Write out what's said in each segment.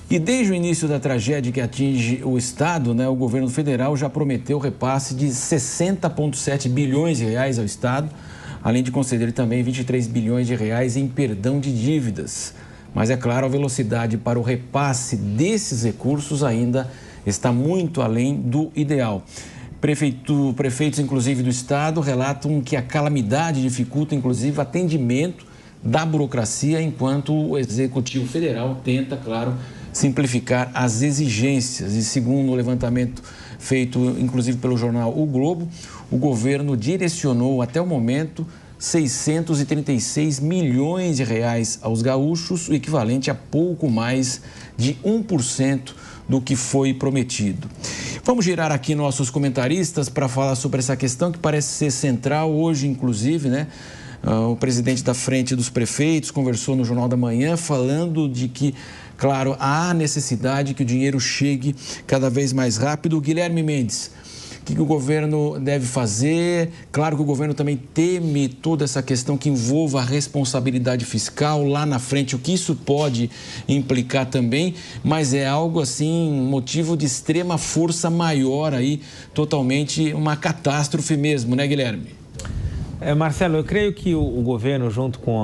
E desde o início da tragédia que atinge o estado, o governo federal já prometeu repasse de 60,7 bilhões de reais ao estado, além de conceder também 23 bilhões de reais em perdão de dívidas. Mas é claro, a velocidade para o repasse desses recursos ainda está muito além do ideal. Prefeitos, inclusive do estado, relatam que a calamidade dificulta, inclusive, o atendimento da burocracia, enquanto o Executivo Federal tenta, claro, simplificar as exigências. E segundo o levantamento feito, inclusive, pelo jornal O Globo, o governo direcionou, até o momento, 636 milhões de reais aos gaúchos, o equivalente a pouco mais de 1% do que foi prometido. Vamos girar aqui nossos comentaristas para falar sobre essa questão que parece ser central hoje, inclusive, o presidente da Frente dos Prefeitos conversou no Jornal da Manhã falando de que, claro, há necessidade que o dinheiro chegue cada vez mais rápido. Guilherme Mendes, o que o governo deve fazer? Claro que o governo também teme toda essa questão que envolva a responsabilidade fiscal lá na frente, o que isso pode implicar também, mas é algo assim, motivo de extrema força maior aí, totalmente uma catástrofe mesmo, né, Guilherme? Marcelo, eu creio que o governo, junto com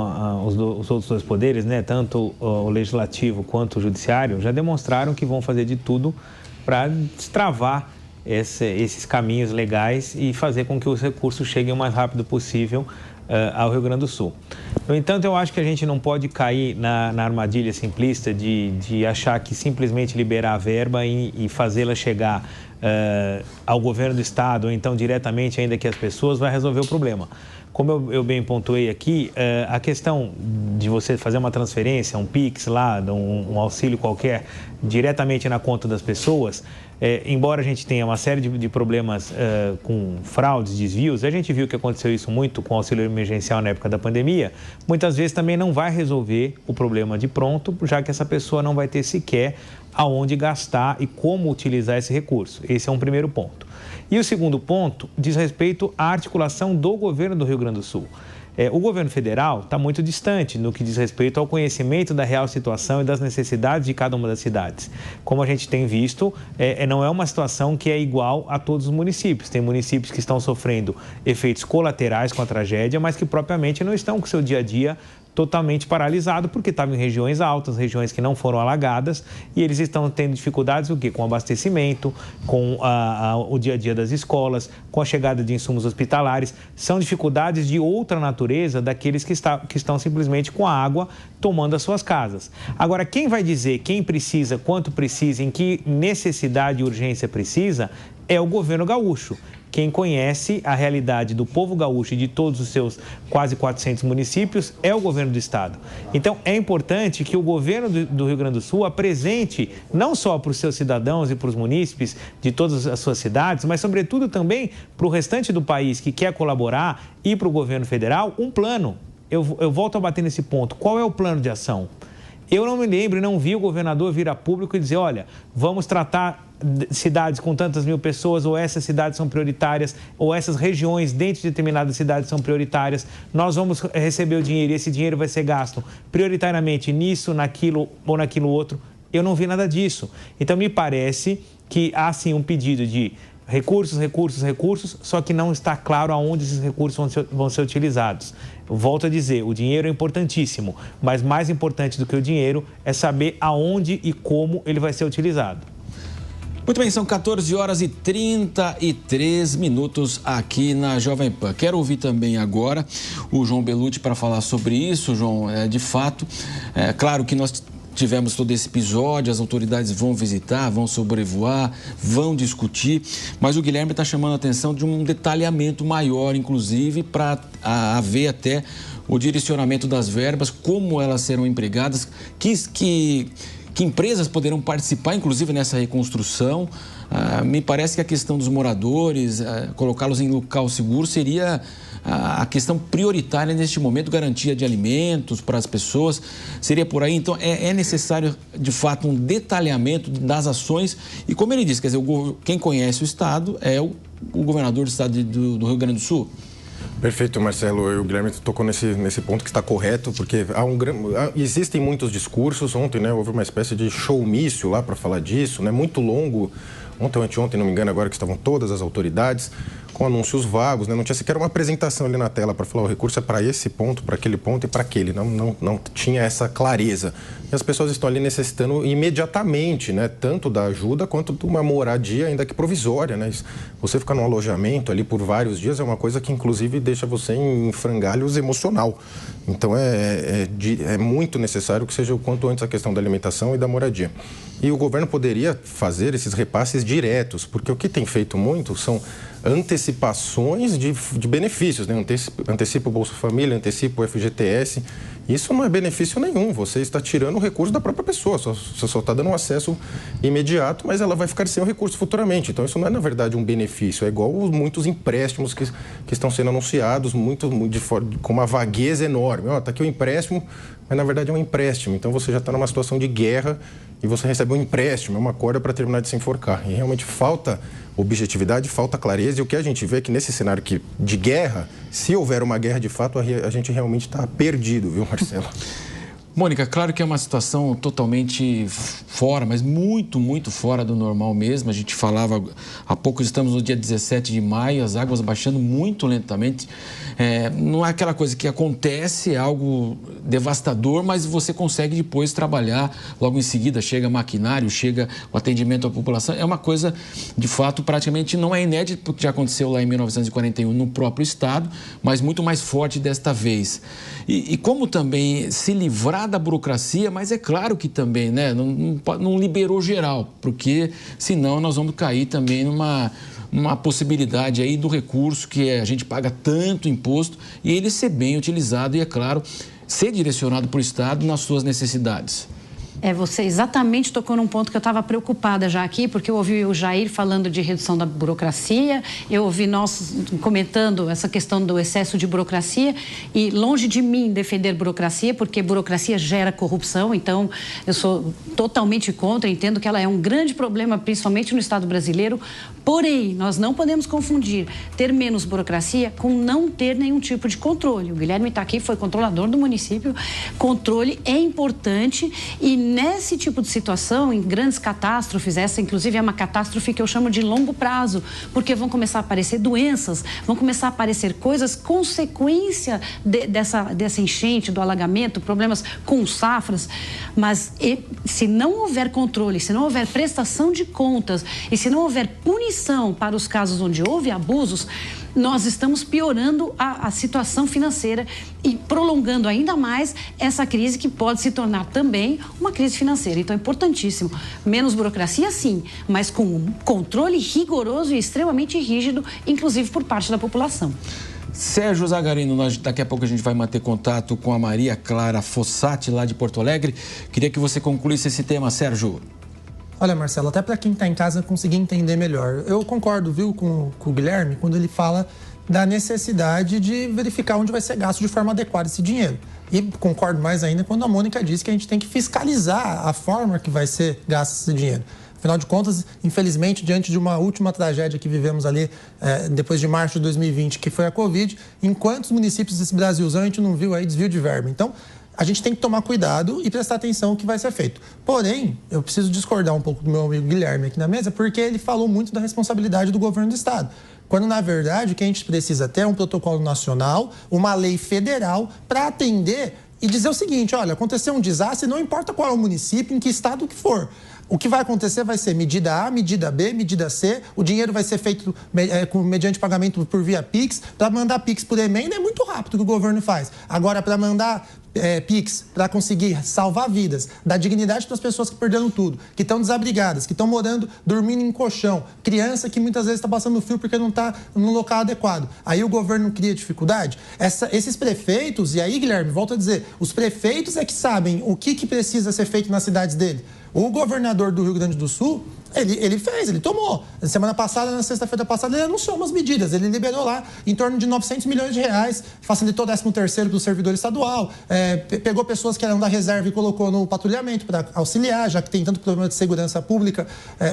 os outros dois poderes, tanto o legislativo quanto o judiciário, já demonstraram que vão fazer de tudo para destravar esses caminhos legais e fazer com que os recursos cheguem o mais rápido possível ao Rio Grande do Sul. No entanto, eu acho que a gente não pode cair na armadilha simplista de achar que simplesmente liberar a verba e fazê-la chegar ao governo do estado ou então diretamente ainda que as pessoas vai resolver o problema. Como eu bem pontuei aqui, a questão de você fazer uma transferência, um PIX lá, um auxílio qualquer, diretamente na conta das pessoas, embora a gente tenha uma série de problemas com fraudes, desvios, a gente viu que aconteceu isso muito com o auxílio emergencial na época da pandemia, muitas vezes também não vai resolver o problema de pronto, já que essa pessoa não vai ter sequer aonde gastar e como utilizar esse recurso. Esse é um primeiro ponto. E o segundo ponto diz respeito à articulação do governo do Rio Grande do Sul. O governo federal está muito distante no que diz respeito ao conhecimento da real situação e das necessidades de cada uma das cidades. Como a gente tem visto, não é uma situação que é igual a todos os municípios. Tem municípios que estão sofrendo efeitos colaterais com a tragédia, mas que propriamente não estão com o seu dia a dia totalmente paralisado, porque estavam em regiões altas, regiões que não foram alagadas, e eles estão tendo dificuldades o quê? Com abastecimento, com o dia a dia das escolas, com a chegada de insumos hospitalares. São dificuldades de outra natureza daqueles que estão simplesmente com a água tomando as suas casas. Agora, quem vai dizer quem precisa, quanto precisa, em que necessidade e urgência precisa, é o governo gaúcho. Quem conhece a realidade do povo gaúcho e de todos os seus quase 400 municípios é o governo do estado. Então, é importante que o governo do Rio Grande do Sul apresente, não só para os seus cidadãos e para os munícipes de todas as suas cidades, mas, sobretudo, também para o restante do país que quer colaborar e para o governo federal, um plano. Eu volto a bater nesse ponto. Qual é o plano de ação? Eu não me lembro e não vi o governador vir a público e dizer, olha, vamos tratar cidades com tantas mil pessoas, ou essas cidades são prioritárias, ou essas regiões dentro de determinadas cidades são prioritárias, nós vamos receber o dinheiro e esse dinheiro vai ser gasto prioritariamente nisso, naquilo ou naquilo outro. Eu não vi nada disso. Então, me parece que há, sim, um pedido de recursos, só que não está claro aonde esses recursos vão ser utilizados. Eu volto a dizer, o dinheiro é importantíssimo, mas mais importante do que o dinheiro é saber aonde e como ele vai ser utilizado. Muito bem, são 14 horas e 33 minutos aqui na Jovem Pan. Quero ouvir também agora o João Belutti para falar sobre isso, João. De fato, claro que nós tivemos todo esse episódio, as autoridades vão visitar, vão sobrevoar, vão discutir, mas o Guilherme está chamando a atenção de um detalhamento maior, inclusive, para haver até o direcionamento das verbas, como elas serão empregadas, que empresas poderão participar, inclusive, nessa reconstrução. Me parece que a questão dos moradores, colocá-los em local seguro, seria a questão prioritária neste momento, garantia de alimentos para as pessoas, seria por aí. Então, é necessário, de fato, um detalhamento das ações. E, como ele disse, quer dizer, quem conhece o Estado é o governador do Estado do Rio Grande do Sul. Perfeito, Marcelo. O Guilherme tocou nesse ponto que está correto, porque existem muitos discursos. Ontem, né, houve uma espécie de showmício lá para falar disso, né, muito longo. Ontem ou anteontem, não me engano agora, que estavam todas as autoridades com anúncios vagos, né? Não tinha sequer uma apresentação ali na tela para falar o recurso é para esse ponto, para aquele ponto e para aquele. Não tinha essa clareza. E as pessoas estão ali necessitando imediatamente, né? Tanto da ajuda quanto de uma moradia, ainda que provisória, né? Você ficar num alojamento ali por vários dias é uma coisa que, inclusive, deixa você em frangalhos emocional. Então, é muito necessário que seja o quanto antes a questão da alimentação e da moradia. E o governo poderia fazer esses repasses diretos, porque o que tem feito muito são antecipações de benefícios, né? Antecipa o Bolsa Família, antecipa o FGTS. Isso não é benefício nenhum, você está tirando o recurso da própria pessoa, você só está dando um acesso imediato, mas ela vai ficar sem o recurso futuramente. Então, isso não é, na verdade, um benefício, é igual muitos empréstimos que estão sendo anunciados com uma vagueza enorme. Está aqui o empréstimo, mas, na verdade, é um empréstimo. Então, você já está numa situação de guerra e você recebe um empréstimo, é uma corda para terminar de se enforcar. E realmente falta objetividade, falta clareza. E o que a gente vê é que nesse cenário de guerra, se houver uma guerra de fato, a gente realmente está perdido, viu, Marcelo? Mônica, claro que é uma situação totalmente fora, mas muito, muito fora do normal mesmo. A gente falava, há pouco estamos no dia 17 de maio, as águas baixando muito lentamente. Não é aquela coisa que acontece, é algo devastador, mas você consegue depois trabalhar. Logo em seguida chega maquinário, chega o atendimento à população. É uma coisa, de fato, praticamente não é inédito, porque já aconteceu lá em 1941 no próprio estado, mas muito mais forte desta vez. E como também se livrar da burocracia, mas é claro que também, né, não liberou geral, porque senão nós vamos cair também numa possibilidade aí do recurso que a gente paga tanto imposto e ele ser bem utilizado e, é claro, ser direcionado para o Estado nas suas necessidades. Você exatamente tocou num ponto que eu estava preocupada já aqui, porque eu ouvi o Jair falando de redução da burocracia, eu ouvi nós comentando essa questão do excesso de burocracia e longe de mim defender burocracia, porque burocracia gera corrupção, então eu sou totalmente contra, entendo que ela é um grande problema, principalmente no Estado brasileiro, porém, nós não podemos confundir ter menos burocracia com não ter nenhum tipo de controle. O Guilherme está aqui, foi controlador do município, controle é importante e nesse tipo de situação, em grandes catástrofes, essa inclusive é uma catástrofe que eu chamo de longo prazo, porque vão começar a aparecer doenças, vão começar a aparecer coisas, consequência dessa enchente, do alagamento, problemas com safras, mas se não houver controle, se não houver prestação de contas e se não houver punição para os casos onde houve abusos, nós estamos piorando a situação financeira e prolongando ainda mais essa crise que pode se tornar também uma crise financeira. Então é importantíssimo. Menos burocracia, sim, mas com um controle rigoroso e extremamente rígido, inclusive por parte da população. Sérgio Zagarino, daqui a pouco a gente vai manter contato com a Maria Clara Fossati, lá de Porto Alegre. Queria que você concluísse esse tema, Sérgio. Olha, Marcelo, até para quem está em casa conseguir entender melhor. Eu concordo, viu, com o Guilherme, quando ele fala da necessidade de verificar onde vai ser gasto de forma adequada esse dinheiro. E concordo mais ainda quando a Mônica diz que a gente tem que fiscalizar a forma que vai ser gasto esse dinheiro. Afinal de contas, infelizmente, diante de uma última tragédia que vivemos ali depois de março de 2020, que foi a Covid, em quantos municípios desse Brasilzão a gente não viu aí desvio de verba? Então, a gente tem que tomar cuidado e prestar atenção no que vai ser feito. Porém, eu preciso discordar um pouco do meu amigo Guilherme aqui na mesa, porque ele falou muito da responsabilidade do governo do Estado. Quando, na verdade, o que a gente precisa ter é um protocolo nacional, uma lei federal para atender e dizer o seguinte: olha, aconteceu um desastre, não importa qual é o município, em que estado que for. O que vai acontecer vai ser medida A, medida B, medida C, o dinheiro vai ser feito mediante pagamento por via Pix. Para mandar Pix por emenda é muito rápido o que o governo faz. Agora, para mandar Pix, para conseguir salvar vidas, dar dignidade para as pessoas que perderam tudo, que estão desabrigadas, que estão dormindo em colchão, criança que muitas vezes está passando frio porque não está no local adequado. Aí o governo cria dificuldade. Esses prefeitos, e aí, Guilherme, volto a dizer, os prefeitos é que sabem o que precisa ser feito nas cidades dele. O governador do Rio Grande do Sul Ele fez, ele tomou. Semana passada, na sexta-feira passada, ele anunciou umas medidas. Ele liberou lá em torno de 900 milhões de reais, facilitou o 13º do servidor estadual, pegou pessoas que eram da reserva e colocou no patrulhamento para auxiliar, já que tem tanto problema de segurança pública,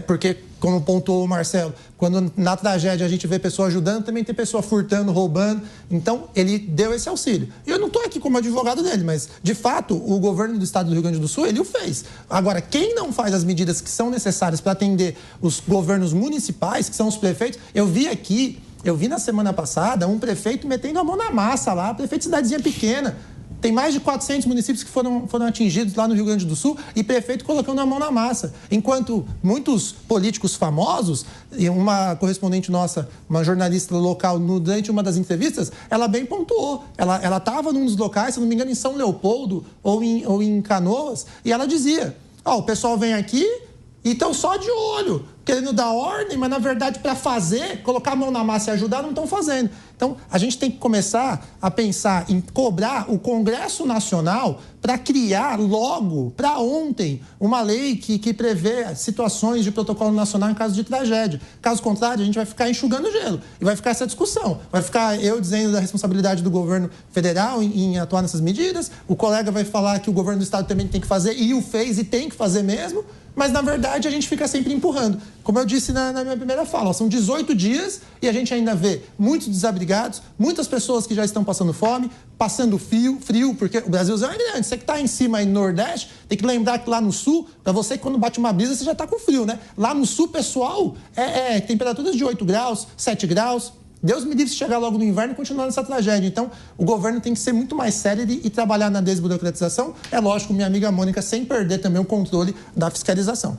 porque, como pontuou o Marcelo, quando na tragédia a gente vê pessoa ajudando, também tem pessoa furtando, roubando. Então, ele deu esse auxílio. E eu não estou aqui como advogado dele, mas, de fato, o governo do estado do Rio Grande do Sul, ele o fez. Agora, quem não faz as medidas que são necessárias para atender os governos municipais, que são os prefeitos, eu vi na semana passada um prefeito metendo a mão na massa lá, prefeito de cidadezinha pequena. Tem mais de 400 municípios que foram atingidos lá no Rio Grande do Sul e prefeito colocando a mão na massa. Enquanto muitos políticos famosos, e uma correspondente nossa, uma jornalista local, durante uma das entrevistas, ela bem pontuou. Ela estava num dos locais, se não me engano, em São Leopoldo ou em Canoas, e ela dizia, o pessoal vem aqui e estão só de olho, querendo dar ordem, mas, na verdade, para fazer, colocar a mão na massa e ajudar, não estão fazendo. Então, a gente tem que começar a pensar em cobrar o Congresso Nacional para criar logo, para ontem, uma lei que prevê situações de protocolo nacional em caso de tragédia. Caso contrário, a gente vai ficar enxugando gelo e vai ficar essa discussão. Vai ficar eu dizendo da responsabilidade do governo federal em atuar nessas medidas, o colega vai falar que o governo do estado também tem que fazer, e o fez e tem que fazer mesmo, mas, na verdade, a gente fica sempre empurrando. Como eu disse na minha primeira fala, são 18 dias e a gente ainda vê muitos desabrigados, muitas pessoas que já estão passando fome, passando frio, porque o Brasilzão é grande. Você que está em cima aí no Nordeste, tem que lembrar que lá no Sul, para você que quando bate uma brisa, você já está com frio, né? Lá no Sul, pessoal, temperaturas de 8 graus, 7 graus. Deus me livre se chegar logo no inverno e continuar nessa tragédia. Então, o governo tem que ser muito mais sério e trabalhar na desburocratização. É lógico, minha amiga Mônica, sem perder também o controle da fiscalização.